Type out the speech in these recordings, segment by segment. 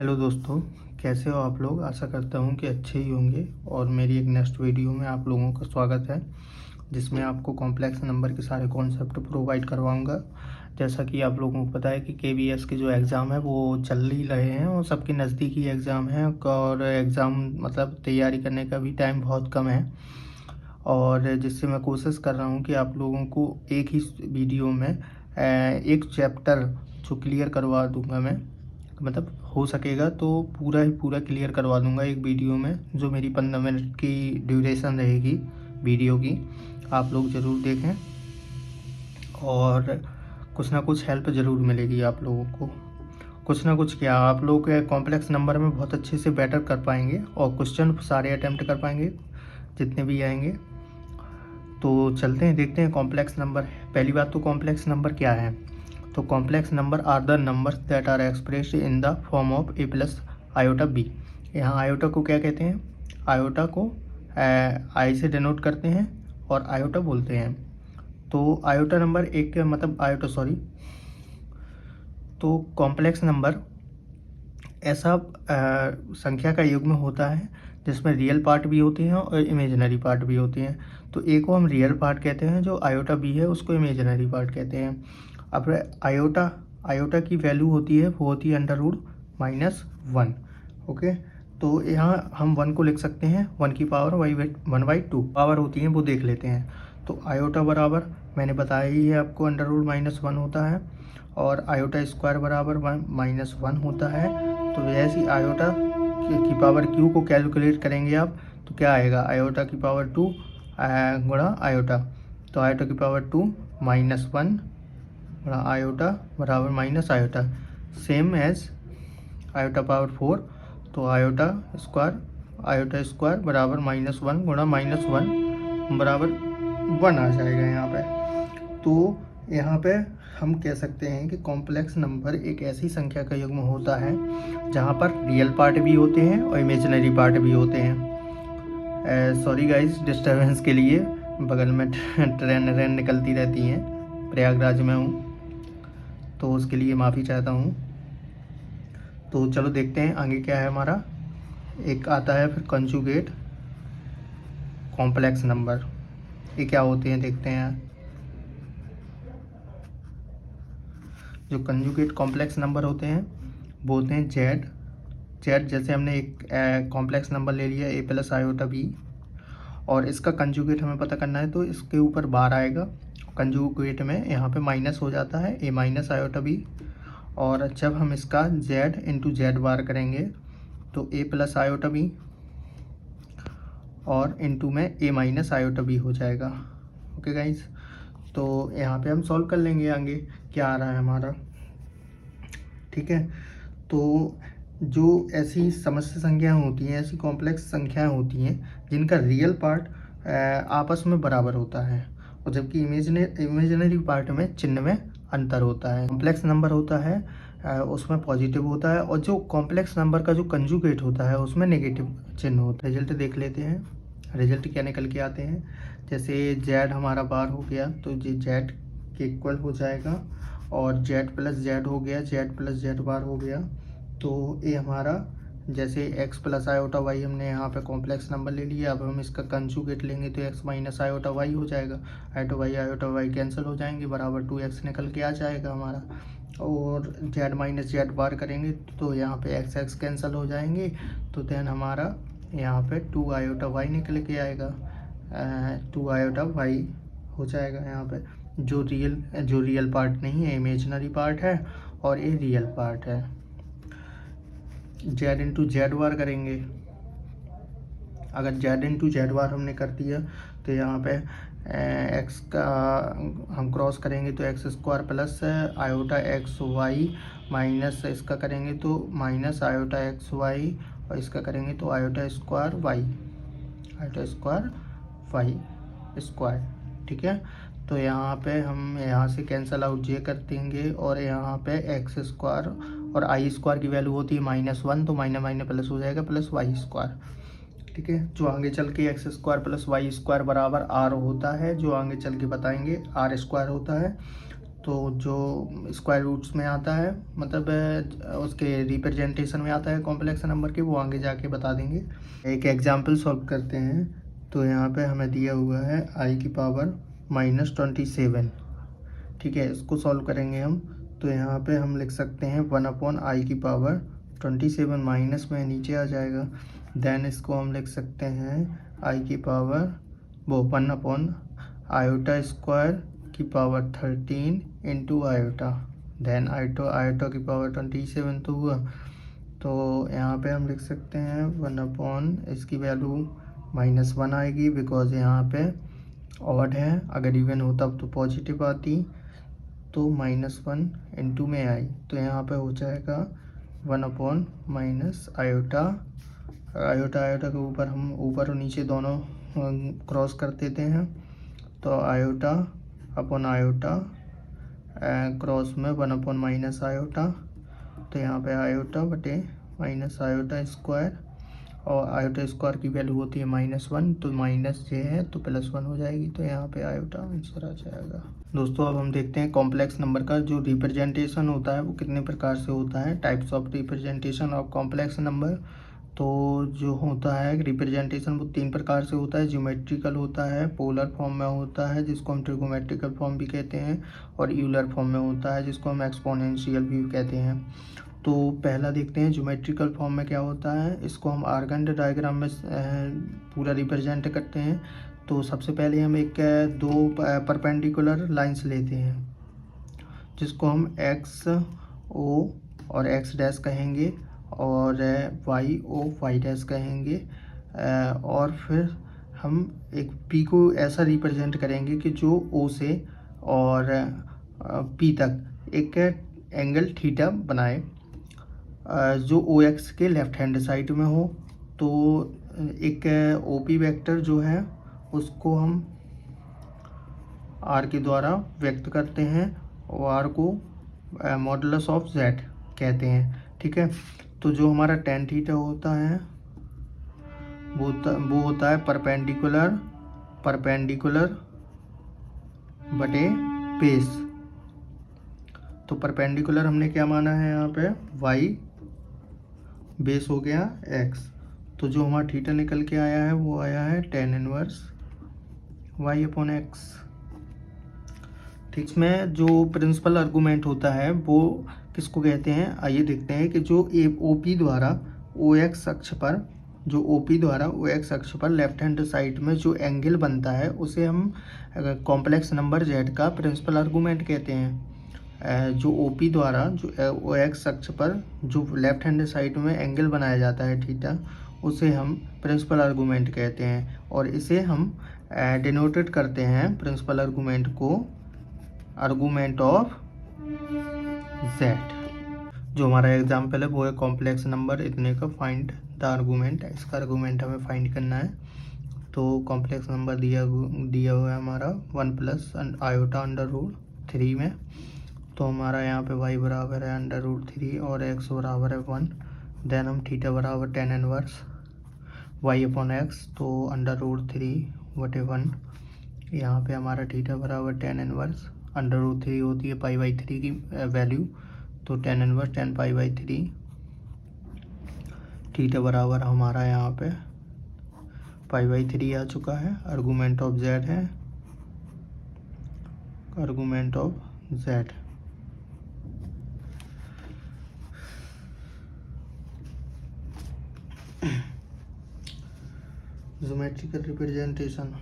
Hello दोस्तों, कैसे हो आप लोग। आशा करता हूँ कि अच्छे ही होंगे। और मेरी एक नेक्स्ट वीडियो में आप लोगों का स्वागत है, जिसमें आपको कॉम्प्लेक्स नंबर के सारे कॉन्सेप्ट प्रोवाइड करवाऊँगा। जैसा कि आप लोगों को पता है कि केवीएस के जो एग्ज़ाम है वो चल ही रहे हैं और सबके नज़दीकी एग्ज़ाम है और एग्ज़ाम मतलब तैयारी करने का भी टाइम बहुत कम है। और जिससे मैं कोशिश कर रहा हूँ कि आप लोगों को एक ही वीडियो में एक चैप्टर जो क्लियर करवा दूँगा मैं, मतलब हो सकेगा तो पूरा ही पूरा क्लियर करवा दूँगा एक वीडियो में, जो मेरी 15 मिनट की ड्यूरेशन रहेगी वीडियो की। आप लोग ज़रूर देखें और कुछ ना कुछ हेल्प ज़रूर मिलेगी आप लोगों को। कुछ ना कुछ क्या, आप लोग कॉम्प्लेक्स नंबर में बहुत अच्छे से बेटर कर पाएंगे और क्वेश्चन सारे अटैम्प्ट कर पाएंगे जितने भी आएंगे। तो चलते हैं, देखते हैं कॉम्प्लेक्स नंबर। पहली बात तो कॉम्प्लेक्स नंबर क्या है। तो complex number are the numbers that are expressed in the form of a plus iota b. यहाँ आयोटा को क्या कहते हैं, आयोटा को आई से डिनोट करते हैं और आयोटा बोलते हैं। तो आयोटा नंबर एक मतलब आयोटा सॉरी तो कॉम्प्लेक्स नंबर ऐसा संख्या का युग्म होता है जिसमें रियल पार्ट भी होते हैं और इमेजिनरी पार्ट भी होते हैं। तो ए को हम रियल पार्ट कहते हैं, जो आयोटा बी है उसको इमेजिनरी पार्ट कहते हैं। अब आयोटा आयोटा की वैल्यू होती है, वो होती है √-1। ओके, तो यहाँ हम 1 को लिख सकते हैं 1 की पावर 1/2 पावर होती है, वो देख लेते हैं। तो आयोटा बराबर मैंने बताया ही है आपको √-1 होता है और आयोटा स्क्वायर बराबर -1 होता है। तो जैसे आयोटा की पावर क्यू को कैलकुलेट करेंगे आप तो क्या आएगा, आयोटा की पावर 2 गुणा आयोटा। तो आयोटा की पावर 2 -1 गुणा आयोटा बराबर minus iota, same as iota power 4। तो आयोटा स्क्वायर बराबर -1 गुणा -1 बराबर 1 आ जाएगा यहाँ पे। तो यहाँ पे हम कह सकते हैं कि कॉम्प्लेक्स नंबर एक ऐसी संख्या का युग्म होता है जहाँ पर रियल पार्ट भी होते हैं और इमेजिनरी पार्ट भी होते हैं। सॉरी गाइस डिस्टर्बेंस के लिए, बगल में ट्रेन निकलती रहती हैं, प्रयागराज में हूँ तो उसके लिए माफ़ी चाहता हूँ। तो चलो देखते हैं आगे क्या है हमारा। एक आता है फिर कंजुगेट कॉम्प्लेक्स नंबर, ये क्या होते हैं देखते हैं। जो कंजुगेट कॉम्प्लेक्स नंबर होते हैं वो होते हैं जेड। जैसे हमने एक कॉम्प्लेक्स नंबर ले लिया ए प्लस आयोटा बी और इसका कंजुगेट हमें पता करना है, तो इसके ऊपर बार आएगा। कंजुगेट में यहाँ पे माइनस हो जाता है ए माइनस आयोटा बी, और जब हम इसका जेड इंटू जेड बार करेंगे तो ए प्लस आयोटा बी और इंटू में ए माइनस आयोटा बी हो जाएगा। ओके गाइज, तो यहाँ पे हम सॉल्व कर लेंगे आगे क्या आ रहा है हमारा। ठीक है, तो जो ऐसी समस्या संख्याएँ होती हैं, ऐसी कॉम्प्लेक्स संख्याएँ होती हैं जिनका रियल पार्ट आपस में बराबर होता है और जबकि इमेजिनरी पार्ट में चिन्ह में अंतर होता है। कॉम्प्लेक्स नंबर होता है उसमें पॉजिटिव होता है और जो कॉम्प्लेक्स नंबर का जो कंजुगेट होता है उसमें नेगेटिव चिन्ह होता है। रिजल्ट देख लेते हैं, रिजल्ट क्या निकल के आते हैं। जैसे जेड हमारा बार हो गया तो ये जेड के इक्वल हो जाएगा और जेड प्लस जेड हो गया, जेड प्लस जेड बार हो गया। तो ये हमारा जैसे x प्लस आयोटा वाई हमने यहाँ पे कॉम्प्लेक्स नंबर ले लिया, अब हम इसका कंजुगेट लेंगे तो x माइनस आयोटा वाई हो जाएगा। आयोटा वाई कैंसिल हो जाएंगे, बराबर 2x निकल के आ जाएगा हमारा। और z माइनस जेड बार करेंगे तो यहाँ पे x कैंसिल हो जाएंगे, तो देन हमारा यहाँ पे 2 आयोटा वाई निकल के आएगा। 2 आयोटा वाई हो जाएगा यहाँ पे, जो रियल पार्ट नहीं है, इमेजिनरी पार्ट है और ये रियल पार्ट है। जेड इंटू जेड बार करेंगे, अगर जेड इंटू जेड बार हमने कर दिया तो यहाँ पे एक्स का हम क्रॉस करेंगे तो x square plus iota x y minus इसका करेंगे तो माइनस आयोटा एक्स वाई और इसका करेंगे तो आयोटा स्क्वायर वाई स्क्वायर। ठीक है, तो यहाँ पे हम यहाँ से कैंसल आउट जे कर देंगे और यहाँ पे एक्स स्क्वायर और आई स्क्वायर की वैल्यू होती है -1, तो माइनस माइनस प्लस हो जाएगा प्लस वाई स्क्वायर। ठीक है, जो आगे चल के x square plus y square बराबर आर होता है, जो आगे चल के बताएंगे आर स्क्वायर होता है। तो जो स्क्वायर रूट्स में आता है, मतलब उसके रिप्रेजेंटेशन में आता है कॉम्प्लेक्स नंबर के, वो आगे जाके बता देंगे। एक एग्जांपल सॉल्व करते हैं। तो यहाँ पे हमें दिया हुआ है i⁻27, ठीक है। इसको सॉल्व करेंगे हम, तो यहाँ पे हम लिख सकते हैं 1/i⁻27 माइनस में नीचे आ जाएगा। देन इसको हम लिख सकते हैं i⁻1/i² 13 आयोटा। देन आयोटा की पावर 27 तो हुआ। तो यहाँ पे हम लिख सकते हैं 1/ इसकी वैल्यू -1 आएगी, बिकॉज यहाँ पे ऑड है। अगर इवन होता तो पॉजिटिव आती, तो -1 इंटू में आई, तो यहाँ पे हो जाएगा 1/ आयोटा। आयोटा के ऊपर हम ऊपर और नीचे दोनों क्रॉस कर देते हैं, तो आयोटा अपॉन आयोटा क्रॉस में 1/ आयोटा, तो यहाँ पे आयोटा बटे आयोटा स्क्वायर, और आयोटा स्क्वायर की वैल्यू होती है -1, तो माइनस ये है तो +1 हो जाएगी, तो यहाँ पे आयोटा आंसर आ जाएगा। दोस्तों अब हम देखते हैं कॉम्प्लेक्स नंबर का जो रिप्रेजेंटेशन होता है वो कितने प्रकार से होता है। Types of representation of complex number. तो जो होता है रिप्रेजेंटेशन वो 3 प्रकार से होता है। ज्योमेट्रिकल होता है, पोलर फॉर्म में होता है जिसको हम ट्रिगोमेट्रिकल फॉर्म भी कहते हैं, और यूलर फॉर्म में होता है जिसको हम एक्सपोनेंशियल भी कहते हैं। तो पहला देखते हैं ज्योमेट्रिकल फॉर्म में क्या होता है। इसको हम आर्गन डायग्राम में पूरा रिप्रेजेंट करते हैं। तो सबसे पहले हम दो परपेंडिकुलर लाइंस लेते हैं जिसको हम एक्स ओ और एक्स डैश कहेंगे, और वाई ओ वाई डैश कहेंगे, और फिर हम एक पी को ऐसा रिप्रेजेंट करेंगे कि जो ओ से और पी तक एक एंगल थीटा बनाए, जो ओ एक्स के लेफ्ट हैंड साइड में हो। तो एक ओ पी वेक्टर जो है उसको हम आर के द्वारा व्यक्त करते हैं, और आर को मॉडुलस ऑफ जेड कहते हैं, ठीक है। तो जो हमारा tan थीटा होता है वो होता है परपेंडिकुलर बटे बेस। तो परपेंडिकुलर हमने क्या माना है यहाँ पे y, बेस हो गया x। तो जो हमारा थीटा निकल के आया है वो आया है tan इनवर्स y/x। ठीक, इसमें जो प्रिंसिपल आर्गूमेंट होता है वो किसको कहते हैं, आइए देखते हैं कि जो OP द्वारा OX अक्ष पर लेफ्ट हैंड साइड में जो एंगल बनता है उसे हम कॉम्प्लेक्स नंबर Z का प्रिंसिपल आर्गूमेंट कहते हैं। जो OP द्वारा जो OX अक्ष पर जो लेफ्ट हैंड साइड में एंगल बनाया जाता है थीटा, उसे हम प्रिंसिपल आर्गूमेंट कहते हैं, और इसे हम डिनोटेड करते हैं प्रिंसिपल आर्गूमेंट को आर्गूमेंट ऑफ जेड। जो हमारा एग्जाम्पल है वो है कॉम्प्लेक्स नंबर इतने का फाइंड द आर्गूमेंट। इसका आर्गूमेंट हमें फाइंड करना है। तो कॉम्प्लेक्स नंबर दिया हुआ है हमारा 1+ आयोटा √3 में। तो हमारा यहाँ पे y बराबर है √3 और x बराबर है 1। देन हम थीटा बराबर tan इनवर्स y/x, तो √3/1। यहाँ पे हमारा थीटा बराबर tan इनवर्स √3 होती है π/3 की वैल्यू, तो tan इनवर्स tan π/3। थीटा बराबर हमारा यहाँ पे π/3 आ चुका है। आर्गूमेंट ऑफ जेड है, argument of Z. Geometrical representation.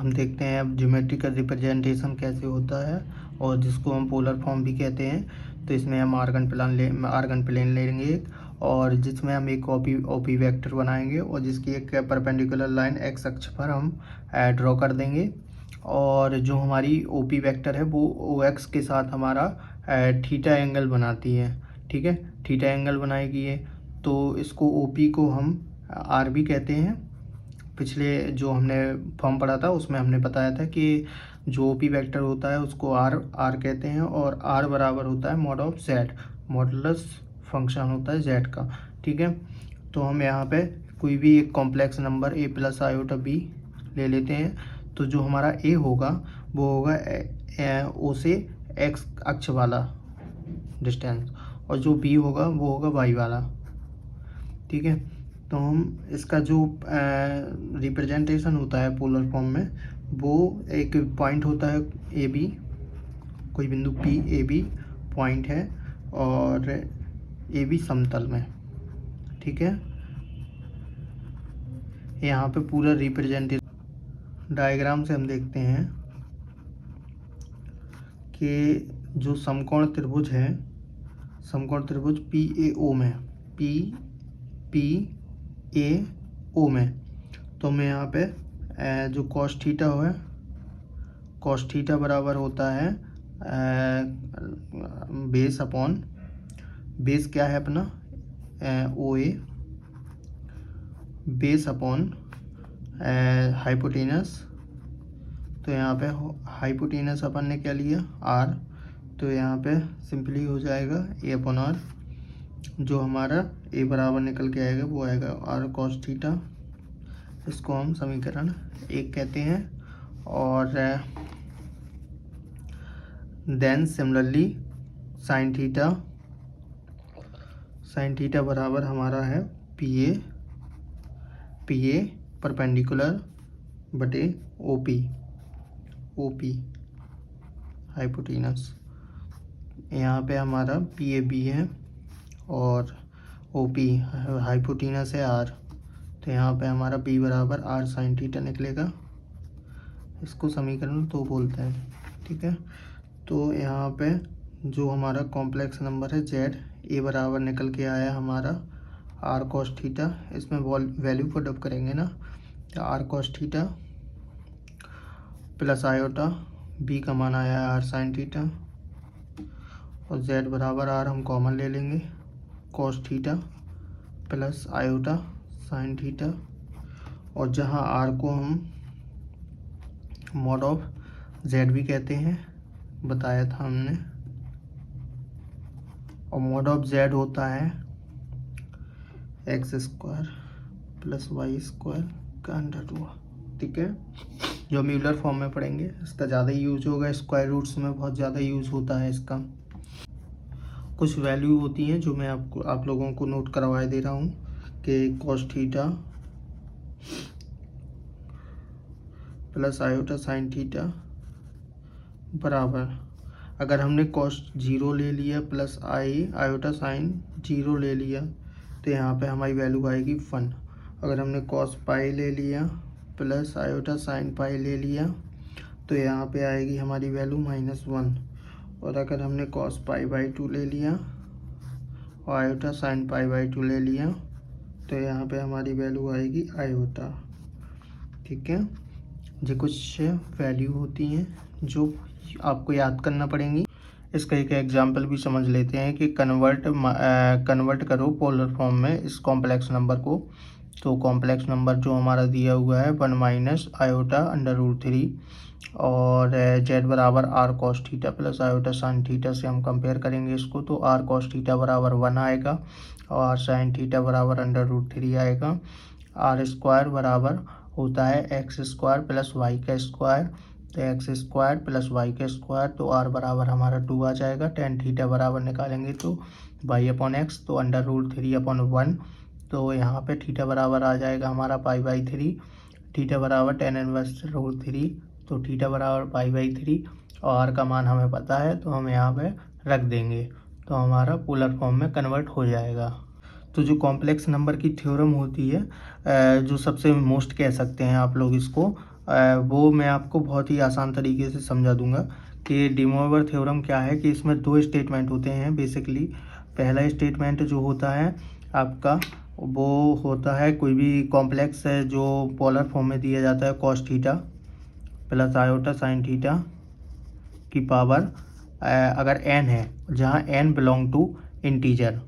हम देखते हैं अब ज्योमेट्रिकल रिप्रेजेंटेशन कैसे होता है, और जिसको हम पोलर फॉर्म भी कहते हैं। तो इसमें हम आर्गन प्लेन लेंगे एक, और जिसमें हम एक ओपी वेक्टर बनाएंगे और जिसकी एक परपेंडिकुलर लाइन एक्स अक्ष पर हम ड्रॉ कर देंगे। और जो हमारी ओपी वेक्टर है वो ओ एक्स के साथ हमारा थीटा एंगल बनाती है। ठीक है, थीटा एंगल बनाएगी ये। तो इसको ओपी को हम आर भी कहते हैं। पिछले जो हमने फॉर्म पढ़ा था उसमें हमने बताया था कि जो ओपी वेक्टर होता है उसको आर कहते हैं, और आर बराबर होता है mod of Z, modulus function होता है जेड का। ठीक है, तो हम यहाँ पे कोई भी एक complex number a plus iota b ले लेते हैं। तो जो हमारा ए होगा वो होगा ओ से एक्स अक्ष वाला डिस्टेंस, और जो बी होगा वो होगा वाई वाला। ठीक है, तो हम इसका जो रिप्रेजेंटेशन होता है पोलर फॉर्म में, वो एक पॉइंट होता है ए बी, कोई बिंदु पी ए बी पॉइंट है, और ए बी समतल में। ठीक है, यहाँ पे पूरा रिप्रेजेंटेशन डायग्राम से हम देखते हैं कि जो समकोण त्रिभुज है, समकोण त्रिभुज पी ए ओ में, पी ए ओ में, तो मैं यहाँ पे जो कॉस थीटा है, कॉस थीटा बराबर होता है बेस अपॉन, बेस क्या है अपना ओ ए, बेस अपॉन हाइपोटेनस। तो यहाँ पे हाइपोटेनस अपन ने क्या लिया आर, तो यहाँ पे सिंपली हो जाएगा ए अपॉन आर। जो हमारा ए बराबर निकल के आएगा वो आएगा आर कॉस थीटा। इसको हम समीकरण 1 कहते हैं। और देन सिमिलरली साइन थीटा बराबर हमारा है पी ए परपेंडिकुलर बटे ओपी हाइपोटेनस। यहाँ पे हमारा पी ए बी है और ओपी हाइपोटेनस है आर, तो यहाँ पे हमारा बी बराबर आर साइन थीटा निकलेगा। इसको समीकरण 2 बोलते हैं। ठीक है, तो यहाँ पे जो हमारा कॉम्प्लेक्स नंबर है जेड, ए बराबर निकल के आया हमारा आर कॉस थीटा। इसमें वैल्यू को डब करेंगे ना, तो r cos theta plus iota, b का मान आया है आर साइन थीटा, और जेड बराबर आर हम कॉमन ले लेंगे, cos theta plus iota sine theta. और जहाँ आर को हम मॉड ऑफ जेड भी कहते हैं, बताया था हमने, और मॉड ऑफ जेड होता है x square plus y square का अंडर रूट। ठीक है, जो हम यूलर फॉर्म में पढ़ेंगे इसका ज़्यादा यूज होगा, स्क्वायर रूट्स में बहुत ज़्यादा यूज होता है इसका। कुछ वैल्यू होती हैं जो मैं आप लोगों को नोट करवाए दे रहा हूँ कि cos theta plus iota sine theta बराबर, अगर हमने कॉस 0 ले लिया प्लस आयोटा साइन 0 ले लिया तो यहाँ पे हमारी वैल्यू आएगी 1। अगर हमने कॉस पाई ले लिया प्लस आयोटा साइन पाई ले लिया तो यहाँ पे आएगी हमारी वैल्यू -1। और अगर हमने कॉस पाई बाई 2 ले लिया और आयोटा साइन पाई बाई 2 ले लिया तो यहाँ पे हमारी वैल्यू आएगी आयोटा। ठीक है, ये कुछ वैल्यू होती हैं जो आपको याद करना पड़ेंगी। इसका एक एग्जांपल भी समझ लेते हैं कि कन्वर्ट करो पोलर फॉर्म में इस कॉम्प्लेक्स नंबर को। तो कॉम्प्लेक्स नंबर जो हमारा दिया हुआ है 1 माइनस आयोटा अंडर रूट 3, और जेड बराबर r cos theta plus iota sine theta से हम कंपेयर करेंगे इसको, तो आर कॉस थीटा बराबर 1 आएगा और आर साइन थीटा बराबर अंडर रूट 3 आएगा। आर स्क्वायर बराबर होता है एक्स स्क्वायर प्लस वाई का स्क्वायर, तो एक्स स्क्वायर प्लस वाई का स्क्वायर, तो आर बराबर हमारा 2 आ जाएगा। टेन थीटा बराबर निकालेंगे तो वाई अपॉन एक्स, तो अंडर रूट 3 अपॉन 1, तो यहाँ पे थीटा बराबर आ जाएगा हमारा पाई बाई 3, थीटा बराबर टेन इनवर्स रूट 3, तो थीटा बराबर पाई बाई 3, और आर का मान हमें पता है तो हम यहाँ पे रख देंगे, तो हमारा पोलर फॉर्म में कन्वर्ट हो जाएगा। तो जो कॉम्प्लेक्स नंबर की थ्योरम होती है, जो सबसे मोस्ट कह सकते हैं आप लोग इसको, वो मैं आपको बहुत ही आसान तरीके से समझा दूंगा कि डी मोइवर थ्योरम क्या है। कि इसमें दो स्टेटमेंट होते हैं बेसिकली। पहला स्टेटमेंट जो होता है आपका, वो होता है कोई भी कॉम्प्लेक्स है जो पोलर फॉर्म में दिया जाता है cos theta plus iota sine theta की पावर अगर n है, जहाँ n belong to integer,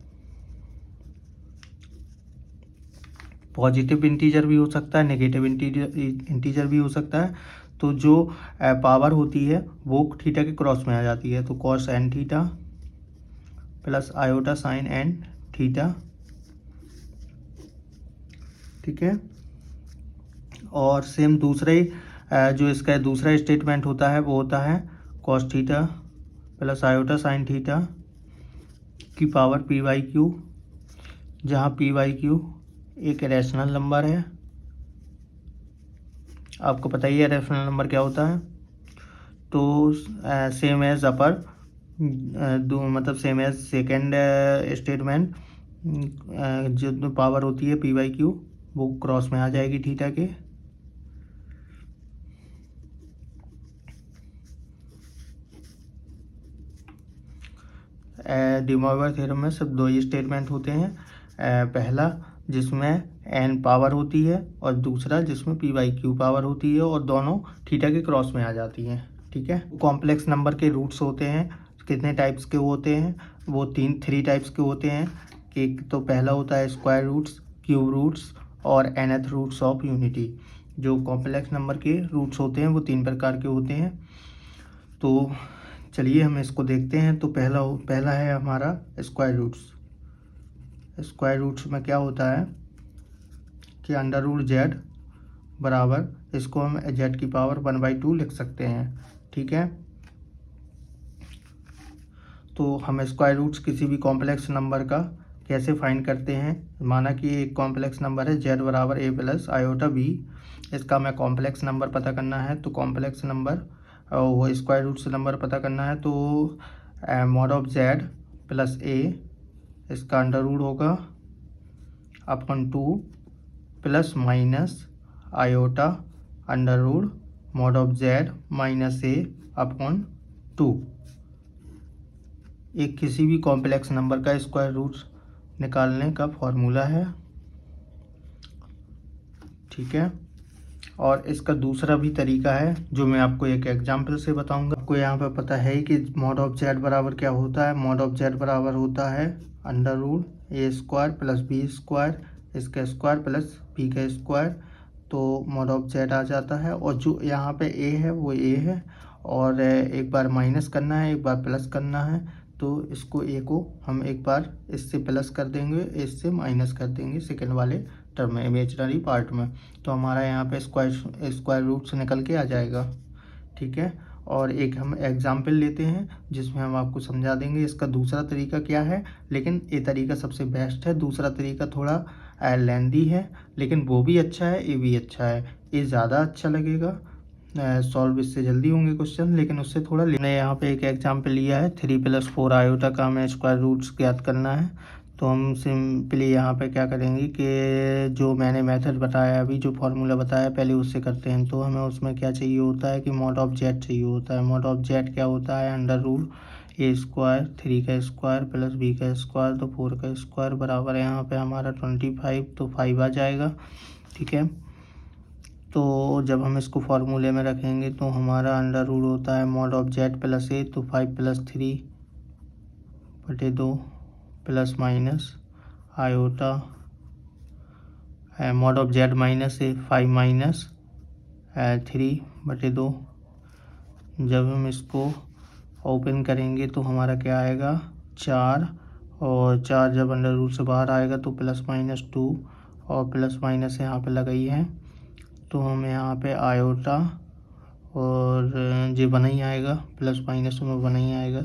positive integer भी हो सकता है, नेगेटिव इंटीजर भी हो सकता है। तो जो पावर होती है वो थीटा के क्रॉस में आ जाती है। तो cos n theta plus iota sign n theta, ठीक है। और सेम दूसरे जो इसका दूसरा स्टेटमेंट होता है वो होता है cos theta plus iota sine theta की पावर पी वाई क्यू, जहाँ पी वाई क्यू एक रैशनल नंबर है। आपको पता ही है रैशनल नंबर क्या होता है। तो सेम एज अपर मतलब सेम एज सेकेंड स्टेटमेंट, जो पावर होती है पी वाई क्यू वो क्रॉस में आ जाएगी थीटा के। डी मोइवर थ्योरम में सिर्फ दो ही स्टेटमेंट होते हैं। पहला जिसमें n पावर होती है और दूसरा जिसमें पी वाई क्यू पावर होती है, और दोनों थीटा के क्रॉस में आ जाती हैं, ठीक है। कॉम्प्लेक्स नंबर के रूट्स होते हैं, कितने टाइप्स के होते हैं, वो थ्री टाइप्स के होते हैं। कि तो पहला होता है स्क्वायर रूट्स, क्यूब रूट्स और nth रूट्स ऑफ यूनिटी। जो कॉम्प्लेक्स नंबर के रूट्स होते हैं वो तीन प्रकार के होते हैं। तो चलिए हम इसको देखते हैं। तो पहला है हमारा स्क्वायर रूट्स। स्क्वायर रूट्स में क्या होता है कि अंडर रूट जेड बराबर, इसको हम जेड की पावर 1/2 लिख सकते हैं, ठीक है। तो हम स्क्वायर रूट्स किसी भी कॉम्प्लेक्स नंबर का कैसे फाइंड करते हैं। माना कि एक कॉम्प्लेक्स नंबर है जेड बराबर a प्लस आयोटा b, इसका हमें कॉम्प्लेक्स नंबर पता करना है। तो कॉम्प्लेक्स नंबर वो स्क्वायर रूट्स नंबर पता करना है। तो mod of z plus a, इसका अंडर रूट होगा upon 2 plus minus iota under root mod of z minus a upon 2। एक किसी भी कॉम्प्लेक्स नंबर का स्क्वायर रूट निकालने का फॉर्मूला है, ठीक है। और इसका दूसरा भी तरीका है जो मैं आपको एक एग्जांपल से बताऊंगा। आपको यहाँ पर पता है कि मॉड ऑफ जेड बराबर क्या होता है। मॉड ऑफ जेड बराबर होता है अंडर रूट ए स्क्वायर प्लस बी स्क्वायर, इसका स्क्वायर प्लस बी का स्क्वायर। तो मॉड ऑफ जेड आ जाता है। और जो यहाँ पे ए है वो ए है, और एक बार माइनस करना है एक बार प्लस करना है। तो इसको ए को हम एक बार इससे प्लस कर देंगे, इससे माइनस कर देंगे सेकेंड वाले टर्म में, इमेजिनरी पार्ट में। तो हमारा यहाँ पे स्क्वायर रूट्स निकल के आ जाएगा, ठीक है। और एक हम एग्जाम्पल लेते हैं जिसमें हम आपको समझा देंगे इसका दूसरा तरीका क्या है। लेकिन ये तरीका सबसे बेस्ट है, दूसरा तरीका थोड़ा लेंदी है लेकिन वो भी अच्छा है, ये भी अच्छा है। ये ज़्यादा अच्छा लगेगा, सॉल्व इससे जल्दी होंगे क्वेश्चन, लेकिन उससे थोड़ा मैंने यहाँ पे एक एग्जाम्पल लिया है 3 + 4 आयोटा का हमें स्क्वायर रूट्स ज्ञात करना है। तो हम सिंपली यहाँ पे क्या करेंगे कि जो मैंने मेथड बताया अभी, जो फार्मूला बताया पहले उससे करते हैं। तो हमें उसमें क्या चाहिए होता है कि मॉड ऑफ जेड चाहिए होता है। मॉड ऑफ जेड क्या होता है अंडर रूट ए स्क्वायर 3 का स्क्वायर प्लस बी का स्क्वायर, तो 4 का स्क्वायर बराबर यहाँ पे हमारा 25, तो 5 आ जाएगा, ठीक है। तो जब हम इसको फार्मूले में रखेंगे तो हमारा अंडर रूट होता है मॉड ऑफ जेड प्लस ए, तो 5 + 3/2 plus minus iota mod of z minus A 5 minus 3/2। जब हम इसको ओपन करेंगे तो हमारा क्या आएगा 4, और 4 जब अंडर रूट से बाहर आएगा तो प्लस माइनस 2, और प्लस माइनस यहाँ पे लगाई है। तो हम यहाँ पे आयोटा और ये बना ही आएगा, प्लस माइनस में बना ही आएगा।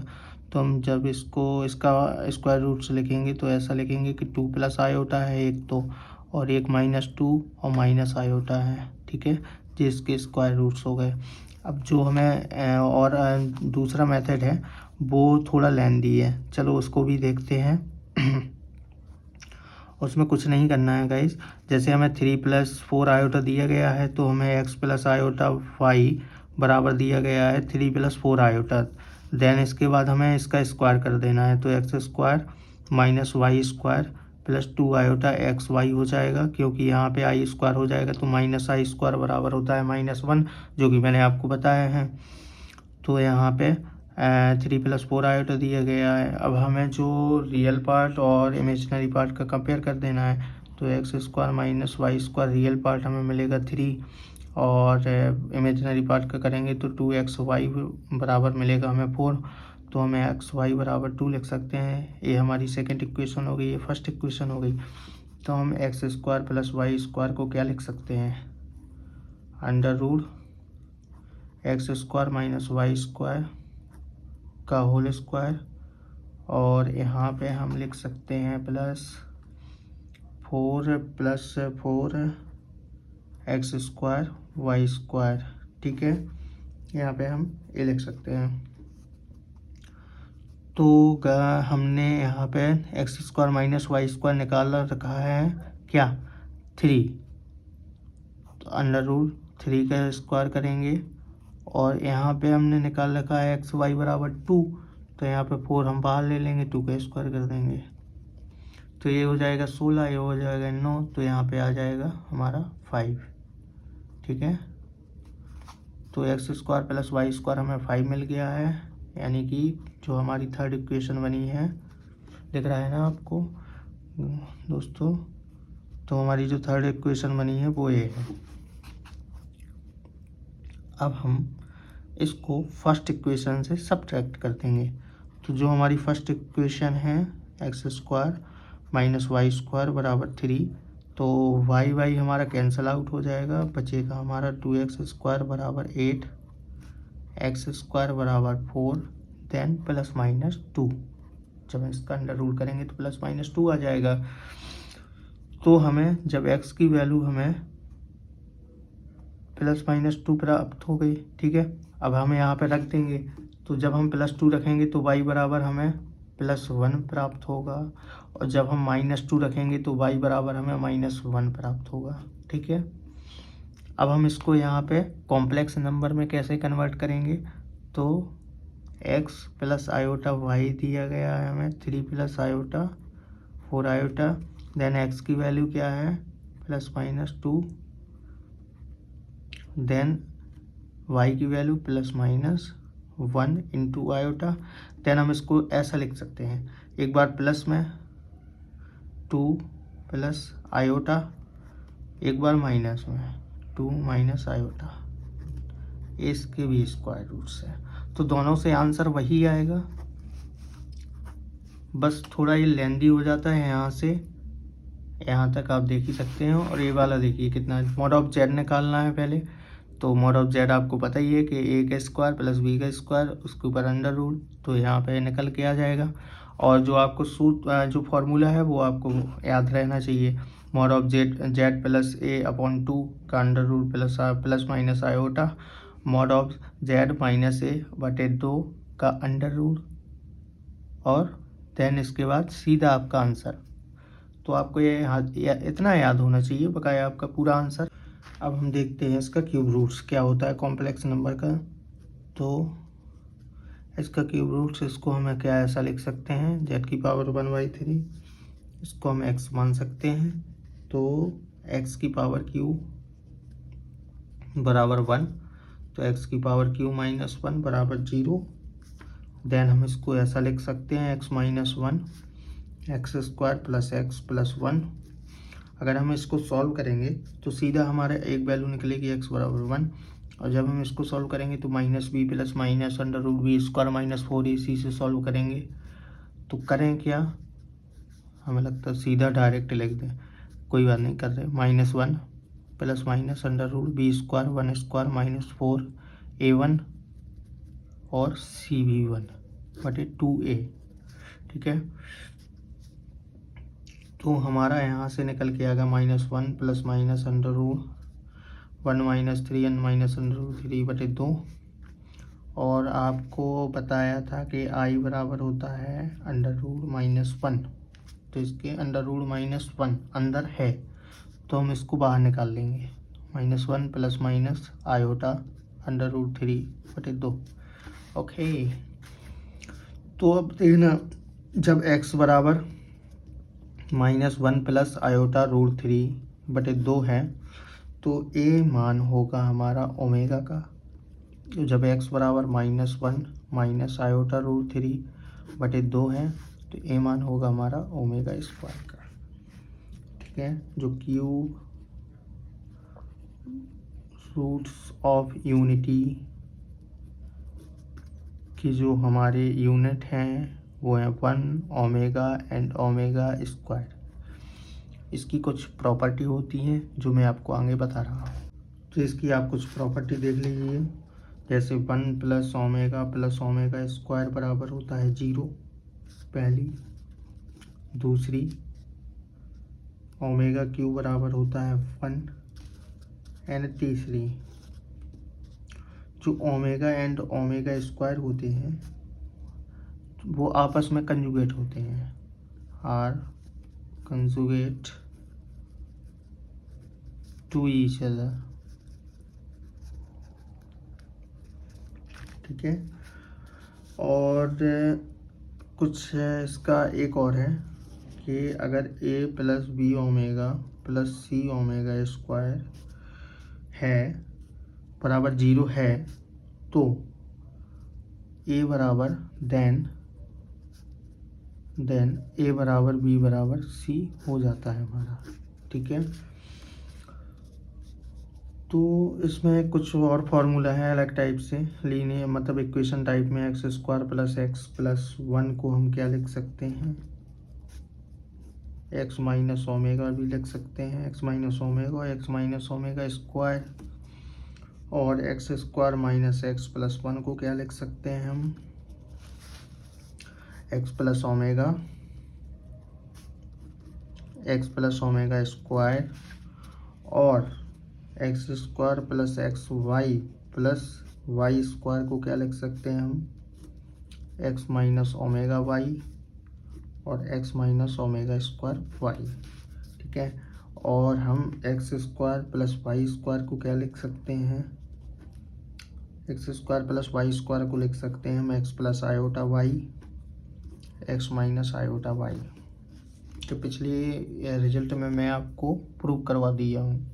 तो हम जब इसको इसका स्क्वायर रूट्स लिखेंगे तो ऐसा लिखेंगे कि 2 प्लस आयोटा है एक तो, और एक -2 और माइनस आयोटा है, ठीक है, जिसके स्क्वायर रूट्स हो गए। अब जो हमें और दूसरा मेथड है वो थोड़ा लेंदी है, चलो उसको भी देखते हैं। उसमें कुछ नहीं करना है गाइस। जैसे हमें 3+4 आयोटा दिया गया है तो हमें x प्लस आयोटा वाई बराबर दिया गया है 3+4 आयोटा। देन इसके बाद हमें इसका स्क्वायर कर देना है, तो x square minus y square plus 2 iota x y हो जाएगा, क्योंकि यहाँ पे आई स्क्वायर हो जाएगा तो माइनस आई स्क्वायर बराबर होता है -1, जो कि मैंने आपको बताया है। तो यहाँ पे 3+4 आयोटा दिया गया है। अब हमें जो रियल पार्ट और इमेजिनरी पार्ट का कंपेयर कर देना है, तो x square minus y square real part हमें मिलेगा 3 और इमेजिनरी पार्ट का करेंगे तो 2xy बराबर मिलेगा हमें 4। तो हमें xy बराबर 2 लिख सकते हैं। ये हमारी सेकंड इक्वेशन हो गई, ये फर्स्ट इक्वेशन हो गई। तो हम x square plus y square को क्या लिख सकते हैं, under root x square minus y square का होल स्क्वायर, और यहाँ पे हम लिख सकते हैं +4 एक्स स्क्वायर वाई स्क्वायर। ठीक है, यहाँ पे हम ये लिख सकते हैं। तो हमने यहाँ पे x square minus y square निकाल रखा है क्या, 3। तो अंडर रूट 3 का स्क्वायर करेंगे, और यहाँ पे हमने निकाल रखा है एक्स वाई बराबर 2, तो यहाँ पे 4 हम बाहर ले लेंगे, 2 का स्क्वायर कर देंगे, तो ये हो जाएगा 16, ये हो जाएगा 9, तो यहाँ पे आ जाएगा हमारा 5। ठीक है, तो x square plus y square हमें 5 मिल गया है, यानी कि जो हमारी थर्ड इक्वेशन बनी है, दिख रहा है ना आपको दोस्तों। तो हमारी जो थर्ड इक्वेशन बनी है वो ये है। अब हम इसको फर्स्ट इक्वेशन से सब्ट्रैक्ट कर देंगे। तो जो हमारी फर्स्ट इक्वेशन है x square minus y square बराबर 3, तो वाई हमारा कैंसिल आउट हो जाएगा, बचेगा हमारा 2x स्क्वायर बराबर 8, एक्स स्क्वायर बराबर 4, देन +-2। जब इसका अंडर रूट करेंगे तो +-2 आ जाएगा। तो हमें जब x की वैल्यू हमें +-2 प्राप्त हो गई, ठीक है, अब हम यहाँ पे रख देंगे। तो जब हम +2 रखेंगे तो y बराबर हमें +1 प्राप्त होगा, और जब हम -2 रखेंगे तो y बराबर हमें -1 प्राप्त होगा। ठीक है, अब हम इसको यहाँ पे कॉम्प्लेक्स नंबर में कैसे कन्वर्ट करेंगे, तो x प्लस आयोटा वाई दिया गया है हमें 3 + आयोटा 4 आयोटा, देन x की वैल्यू क्या है +-2, देन y की वैल्यू +-1 इंटू आयोटा। देन हम इसको ऐसा लिख सकते हैं, एक बार प्लस में 2 + आयोटा, एक बार माइनस में 2 - आयोटा, इसके भी स्क्वायर रूट्स है, तो दोनों से आंसर वही आएगा। बस थोड़ा ये लेंदी हो जाता है, यहाँ से यहाँ तक आप देख ही सकते हैं। और ये वाला देखिए कितना, मॉड ऑफ जेड निकालना है पहले। तो मॉड ऑफ जेड आपको पता ही है कि ए का स्क्वायर प्लस बी का स्क्वायर, उसके ऊपर अंडर रूट, तो यहाँ पे निकल के आ जाएगा। और जो आपको जो फॉर्मूला है वो आपको याद रहना चाहिए, mod of z plus a/2 का under root plus - iota, mod of z -a/2 का अंडर रूट, और देन इसके बाद सीधा आपका आंसर। तो आपको ये इतना याद होना चाहिए, बकाया आपका पूरा आंसर। अब हम देखते हैं इसका क्यूब रूट्स क्या होता है कॉम्प्लेक्स नंबर का। तो इसका क्यूब रूट्स, इसको हमें क्या ऐसा लिख सकते हैं, z⁴ इसको हम x मान सकते हैं। तो x³ बराबर 1, तो x³ -1 बराबर 0। देन हम इसको ऐसा लिख सकते हैं x - 1 x² plus x plus 1। अगर हम इसको सॉल्व करेंगे तो सीधा हमारा एक वैल्यू निकलेगी x बराबर 1, और जब हम इसको सॉल्व करेंगे तो -b प्लस -√b² -4 इसी से सॉल्व करेंगे। तो करें क्या, हमें लगता है सीधा डायरेक्ट लिख दें, कोई बात नहीं कर रहे। -1 प्लस -√b² 1² -4 a1 और cb1/2a। ठीक है, तो हमारा यहाँ से निकल के आएगा -1 प्लस -√1 - 3n -√3/2। और आपको बताया था कि i बराबर होता है अंडर रूट -1। तो इसके अंडर रूट -1 अंदर है, तो हम इसको बाहर निकाल लेंगे। -1 plus minus iota under root 3/2। Okay, तो अब देखना, जब x बराबर -1 प्लस आयोटा रूट 3/2 है तो a मान होगा हमारा ओमेगा का। तो जब x बराबर -1 माइनस आयोटा रूट 3/2 है तो a मान होगा हमारा ओमेगा स्क्वायर का। ठीक है, जो क्यूब रूट्स ऑफ यूनिटी की जो हमारे यूनिट हैं वो है 1 ओमेगा एंड ओमेगा स्क्वायर। इसकी कुछ प्रॉपर्टी होती हैं जो मैं आपको आगे बता रहा हूँ। तो इसकी आप कुछ प्रॉपर्टी देख लीजिए, जैसे 1 प्लस ओमेगा स्क्वायर बराबर होता है 0, पहली। दूसरी, ओमेगा क्यूब बराबर होता है 1। एंड तीसरी, जो ओमेगा एंड ओमेगा स्क्वायर होते हैं वो आपस में कंजुगेट होते हैं, are conjugate to each other. ठीक है, और कुछ इसका एक और है कि अगर a plus b omega plus c omega square है बराबर 0 है तो a बराबर देन a बराबर b बराबर c हो जाता है हमारा। ठीक है, तो इसमें कुछ और फार्मूला है अलग टाइप से, लीनियर मतलब इक्वेशन टाइप में। x² प्लस x प्लस 1 को हम क्या लिख सकते हैं, x माइनस ओमेगा भी लिख सकते हैं, x माइनस ओमेगा स्क्वायर। और x² माइनस x प्लस 1 को क्या लिख सकते हैं हम, x प्लस ओमेगा स्क्वायर। और x² plus xy plus y square को क्या लिख सकते हैं हम, x माइनस ओमेगा y और x minus omega square y। ठीक है, और हम x² प्लस y स्क्वायर को क्या लिख सकते हैं, x² प्लस y स्क्वायर को लिख सकते हैं हम x plus iota y, x minus iota y। तो पिछले रिजल्ट में मैं आपको प्रूव करवा दिया हूँ।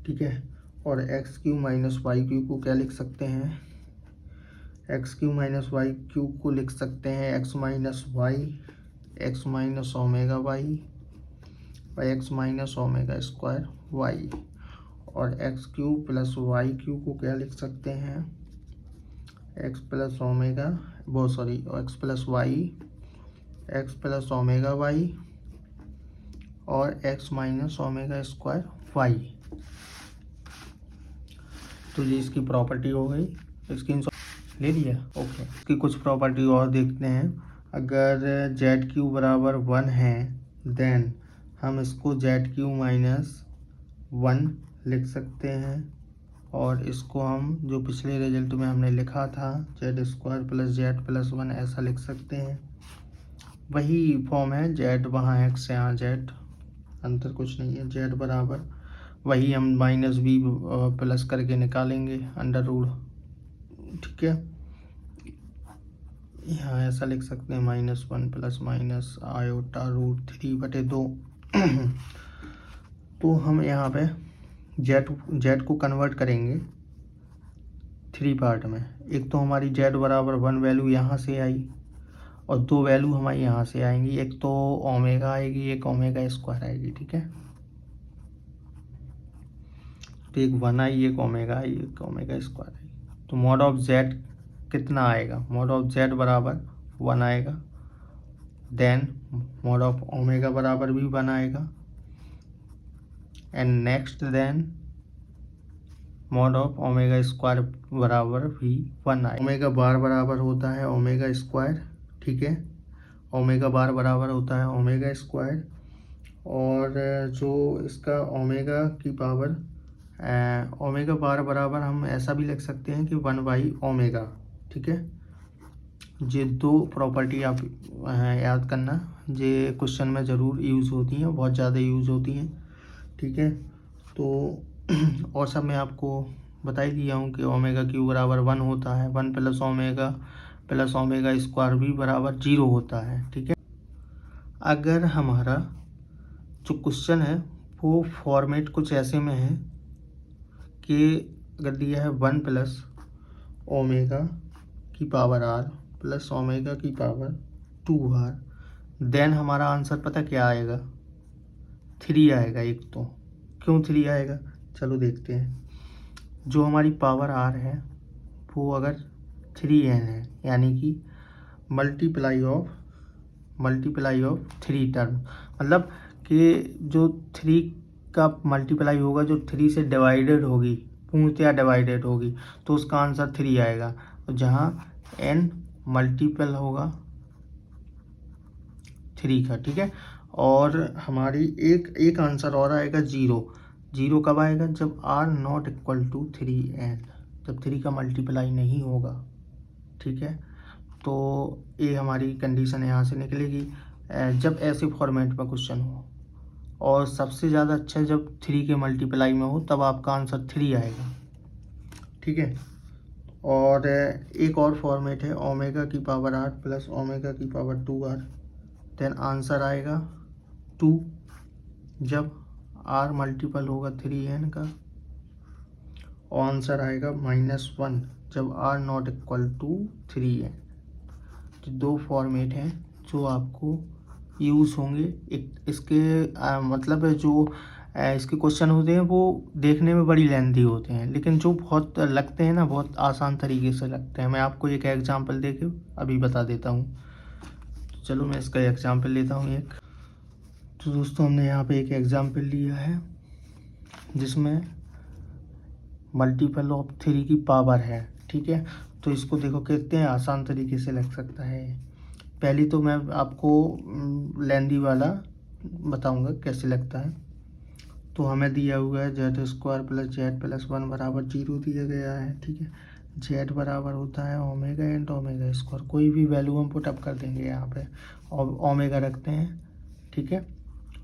ठीक है, और x³ माइनस y³ को क्या लिख सकते हैं, x³ माइनस y³ को लिख सकते हैं x minus y, x minus omega y और x minus omega square y। और x³ प्लस y³ को क्या लिख सकते हैं, x plus y, x plus omega y और x minus omega square y। तो ये इसकी प्रॉपर्टी हो गई, स्क्रीनशॉट ले लिया। ओके, इसकी कुछ प्रॉपर्टी और देखते हैं। अगर z³ बराबर 1 है देन हम इसको z³ माइनस 1 लिख सकते हैं, और इसको हम जो पिछले रिजल्ट में हमने लिखा था z² प्लस z प्लस 1 ऐसा लिख सकते हैं। वही फॉर्म है, z वहाँ x यहाँ z, अंतर कुछ नहीं है। z बराबर वही हम माइनस b प्लस करके निकालेंगे अंडर रूट। ठीक है, यहाँ ऐसा लिख सकते हैं -1 प्लस माइनस आयोटा रूट 3/2। तो हम यहाँ पे z को कन्वर्ट करेंगे 3 पार्ट में। एक तो हमारी z बराबर 1 वैल्यू यहाँ से आई और 2 वैल्यू हमारी यहाँ से आएंगी, एक तो ओमेगा आएगी, एक ओमेगा स्क्वायर आएगी। ठीक है, तो एक 1 आई, एक ओमेगा आई, एक ओमेगा स्क्वायर आई। तो मॉड ऑफ z कितना आएगा, मॉड ऑफ z बराबर 1 आएगा, देन मॉड ऑफ ओमेगा बराबर भी 1 आएगा, and next then mod of omega square बराबर भी 1 आएगा। ओमेगा बार बराबर होता है ओमेगा स्क्वायर। ठीक है, ओमेगा बार बराबर होता है ओमेगा स्क्वायर, और जो इसका ओमेगा की पावर ओमेगा बार बराबर हम ऐसा भी लिख सकते हैं कि 1/ओमेगा। ठीक है, ये दो प्रॉपर्टी आप याद करना, ये क्वेश्चन में ज़रूर यूज़ होती हैं, बहुत ज़्यादा यूज़ होती हैं। ठीक है, तो और सब मैं आपको बता ही दिया हूँ कि ओमेगा क्यू बराबर 1 होता है, 1 प्लस ओमेगा स्क्वायर भी बराबर 0 होता है। ठीक है, अगर हमारा जो क्वेश्चन है वो फॉर्मेट कुछ ऐसे में है कि अगर दिया है 1 प्लस ओमेगा की पावर आर प्लस ओमेगा की पावर 2r, देन हमारा आंसर पता क्या आएगा, 3 आएगा। एक तो क्यों 3 आएगा, चलो देखते हैं। जो हमारी पावर आर है वो अगर 3n है, यानी कि मल्टीप्लाई ऑफ 3 टर्म, मतलब कि जो 3 का मल्टीप्लाई होगा, जो 3 से डिवाइडेड होगी, पूर्णतया डिवाइडेड होगी, तो उसका आंसर 3 आएगा। तो जहाँ n मल्टीपल होगा 3 का। ठीक है, और हमारी एक आंसर और आएगा 0 कब आएगा, जब r not equal to 3n, जब 3 का मल्टीप्लाई नहीं होगा। ठीक है, तो ये हमारी कंडीशन यहाँ से निकलेगी जब ऐसे फॉर्मेट में क्वेश्चन हो, और सबसे ज़्यादा अच्छा जब 3 के मल्टीप्लाई में हो, तब आपका आंसर 3 आएगा। ठीक है, और एक और फॉर्मेट है ओमेगा की पावर r प्लस ओमेगा की पावर 2r, देन आंसर आएगा 2 जब r मल्टीपल होगा 3n का, और आंसर आएगा -1 जब r not equal to 3n। तो दो फॉर्मेट हैं जो आपको यूज़ होंगे। एक इसके मतलब जो इसके क्वेश्चन होते हैं वो देखने में बड़ी लेंथी होते हैं, लेकिन जो बहुत लगते हैं ना, बहुत आसान तरीके से लगते हैं। मैं आपको एक एग्जांपल देके अभी बता देता हूँ। तो चलो मैं इसका एग्जांपल लेता हूँ एक। तो दोस्तों, हमने यहाँ पे एक एग्जांपल लिया है जिसमें मल्टीपल ऑफ 3 की पावर है। ठीक है, तो इसको देखो कितने आसान तरीके से लग सकता है। पहली तो मैं आपको लेंदी वाला बताऊंगा कैसे लगता है। तो हमें दिया हुआ है Z square plus Z plus 1 बराबर 0 दिया गया है। ठीक है, जेड बराबर होता है ओमेगा एंड ओमेगा स्क्वायर, कोई भी वैल्यू हम पुट अप कर देंगे यहाँ पे, और ओमेगा रखते हैं। ठीक है,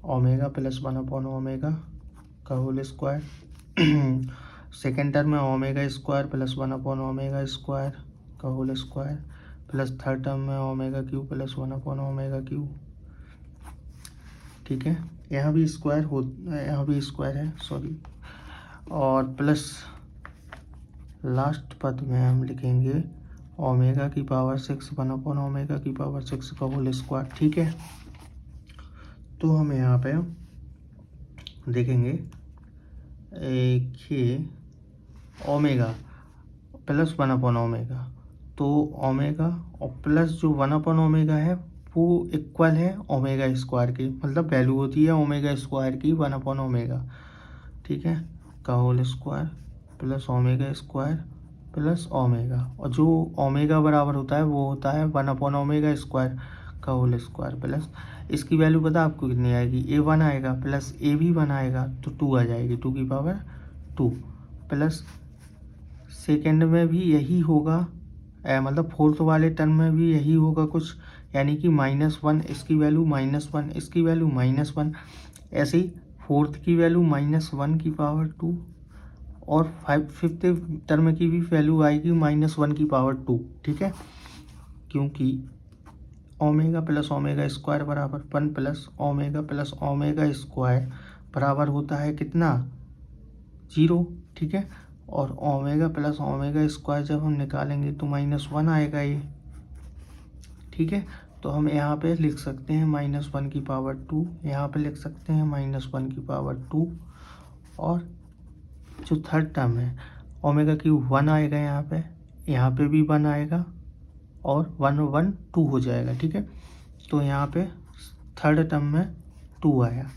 ओमेगा प्लस 1 अपॉन ओमेगा का होल स्क्वायर। सेकेंड टर्म में omega square plus 1 upon omega square का whole square, plus third term में omega cube plus 1 upon omega cube. ठीक है, यहाँ भी स्क्वायर है, सॉरी, और प्लस लास्ट पद में हम लिखेंगे ओमेगा की पावर 6 1 अपॉन ओमेगा की पावर 6 का होल स्क्वायर। ठीक है, तो हम यहाँ पे देखेंगे कि ओमेगा प्लस 1 अपॉन ओमेगा, तो ओमेगा और प्लस जो 1 अपॉन ओमेगा है वो इक्वल है ओमेगा स्क्वायर की, मतलब वैल्यू होती है ओमेगा स्क्वायर की 1 अपॉन ओमेगा। ठीक है, का whole square plus omega square plus omega, और जो ओमेगा बराबर होता है वो होता है 1 अपॉन ओमेगा स्क्वायर का होल स्क्वायर, प्लस इसकी वैल्यू पता आपको कितनी आएगी, ए 1 आएगा प्लस ए भी 1 आएगा, तो 2 आ जाएगी, 2 की पावर 2, प्लस सेकेंड में भी यही होगा, मतलब फोर्थ वाले टर्म में भी यही होगा कुछ, यानी कि -1 इसकी वैल्यू -1 इसकी वैल्यू -1, ऐसे ही फोर्थ की वैल्यू -1 की पावर 2, और फिफ्थ टर्म की भी वैल्यू आएगी -1 की पावर 2। ठीक है, क्योंकि ओमेगा प्लस ओमेगा स्क्वायर बराबर 1 प्लस ओमेगा स्क्वायर बराबर होता है कितना, 0। ठीक है, और ओमेगा प्लस ओमेगा स्क्वायर जब हम निकालेंगे तो -1 आएगा ये। ठीक है, तो हम यहाँ पे लिख सकते हैं -1 की पावर 2, यहाँ पे लिख सकते हैं -1 की पावर 2, और जो थर्ड टर्म है ओमेगा क्यूब 1 आएगा, यहाँ पे भी 1 आएगा, और 1 1 2 हो जाएगा। ठीक है, तो यहाँ पे थर्ड टर्म में 2 आया,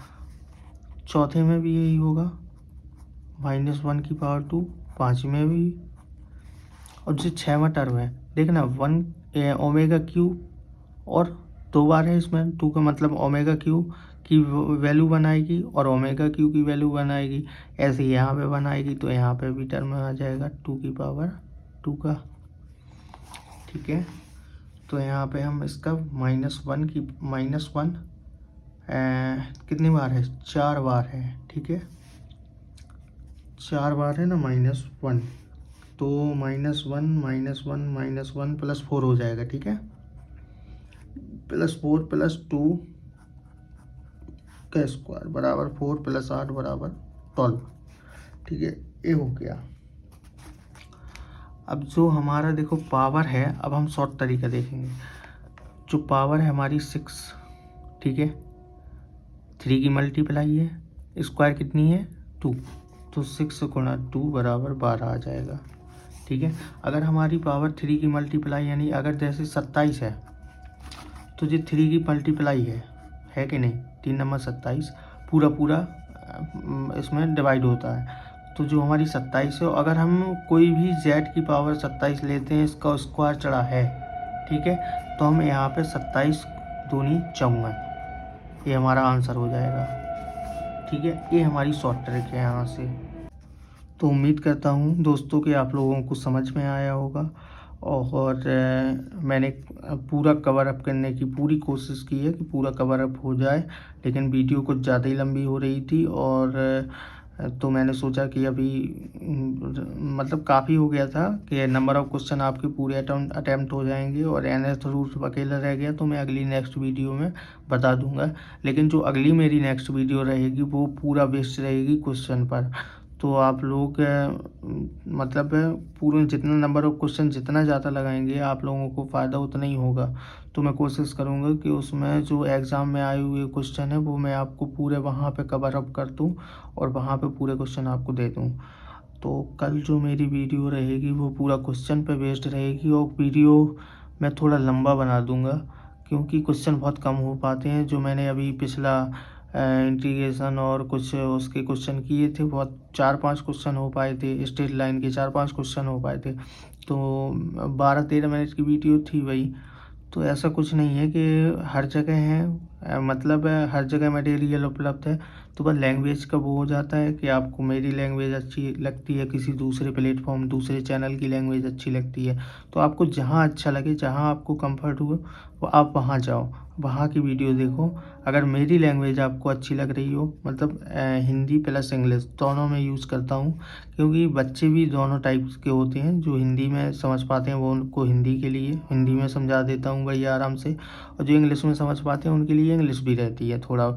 चौथे में भी यही होगा -1 की पावर 2, पाँचवें भी, और जो छठवां टर्म है देखना 1 ओमेगा क्यूब, और 2 बार है इसमें 2 का मतलब ओमेगा क्यूब की वैल्यू बनाएगी और ओमेगा क्यू की वैल्यू बनाएगी, ऐसे यहाँ पे बनाएगी, तो यहाँ पे भी टर्म आ जाएगा 2 की पावर 2 का। ठीक है, तो यहाँ पे हम इसका -1 की -1 कितनी बार है, 4 बार है, ठीक है, 4 बार है ना -1, तो -1 -1 -1 +4 हो जाएगा, ठीक है, +4 +2 का स्क्वायर बराबर 4 + 8 बराबर 12, ठीक है, ये हो गया। अब जो हमारा देखो पावर है, अब हम शॉर्ट तरीका देखेंगे। जो पावर है हमारी 6, ठीक है, 3 की मल्टीप्लाई है, स्क्वायर कितनी है 2, तो 6 गुणा 2 बराबर 12 आ जाएगा, ठीक है। अगर हमारी पावर 3 की मल्टीप्लाई यानी अगर जैसे 27 है तो जो 3 की मल्टीप्लाई है कि नहीं, 3 नंबर 27 पूरा पूरा इसमें डिवाइड होता है, तो जो हमारी 27 है, अगर हम कोई भी z की पावर 27 लेते हैं, इसका स्क्वायर चढ़ा है, ठीक है, तो हम यहाँ पे 27 दूनी 54, ये हमारा आंसर हो जाएगा, ठीक है। ये हमारी शॉर्ट ट्रिक है यहाँ से। तो उम्मीद करता हूँ दोस्तों कि आप लोगों को समझ में आया होगा, और मैंने पूरा कवर अप करने की पूरी कोशिश की है कि पूरा कवर अप हो जाए, लेकिन वीडियो कुछ ज़्यादा ही लंबी हो रही थी, और तो मैंने सोचा कि अभी मतलब काफ़ी हो गया था कि नंबर ऑफ़ क्वेश्चन आपके पूरे अटैम्प्ट हो जाएंगे, और NS रूट अकेला रह गया, तो मैं अगली नेक्स्ट वीडियो में बता दूंगा। लेकिन जो अगली मेरी नेक्स्ट वीडियो रहेगी वो पूरा बेस्ड रहेगी क्वेश्चन पर, तो आप लोग मतलब पूरे जितना नंबर ऑफ़ क्वेश्चन जितना ज़्यादा लगाएंगे आप लोगों को फ़ायदा उतना ही होगा। तो मैं कोशिश करूँगा कि उसमें जो एग्ज़ाम में आए हुए क्वेश्चन है वो मैं आपको पूरे वहाँ पे कवर अप कर दूँ, और वहाँ पे पूरे क्वेश्चन आपको दे दूँ। तो कल जो मेरी वीडियो रहेगी वो पूरा क्वेश्चन पे बेस्ड रहेगी, और वीडियो मैं थोड़ा लंबा बना दूँगा क्योंकि क्वेश्चन बहुत कम हो पाते हैं। जो मैंने अभी पिछला इंटीग्रेशन और कुछ उसके क्वेश्चन किए थे, बहुत 4-5 क्वेश्चन हो पाए थे, स्ट्रेट लाइन के 4-5 क्वेश्चन हो पाए थे, तो 12-13 मिनट की वीडियो थी वही। तो ऐसा कुछ नहीं है कि हर जगह है, मतलब हर जगह मटेरियल उपलब्ध है, तो बस लैंग्वेज का वो हो जाता है कि आपको मेरी लैंग्वेज अच्छी लगती है, किसी दूसरे प्लेटफॉर्म दूसरे चैनल की लैंग्वेज अच्छी लगती है, तो आपको जहाँ अच्छा लगे, जहाँ आपको कंफर्ट हो वो आप वहाँ जाओ, वहाँ की वीडियो देखो। अगर मेरी लैंग्वेज आपको अच्छी लग रही हो, मतलब हिंदी प्लस इंग्लिश दोनों में यूज़ करता हूँ, क्योंकि बच्चे भी दोनों टाइप्स के होते हैं, जो हिंदी में समझ पाते हैं वो उनको हिंदी के लिए हिंदी में समझा देता हूँ भैया आराम से, और जो इंग्लिश में समझ पाते हैं उनके लिए इंग्लिश भी रहती है थोड़ा,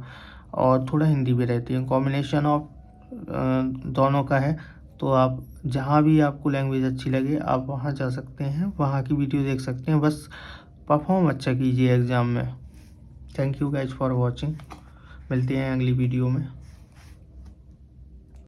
और थोड़ा हिंदी भी रहती है, कॉम्बिनेशन ऑफ दोनों का है। तो आप जहाँ भी आपको लैंग्वेज अच्छी लगे आप वहाँ जा सकते हैं, वहाँ की वीडियो देख सकते हैं, बस परफॉर्म अच्छा कीजिए एग्ज़ाम में। Thank you guys for watching, मिलते हैं अगली वीडियो में।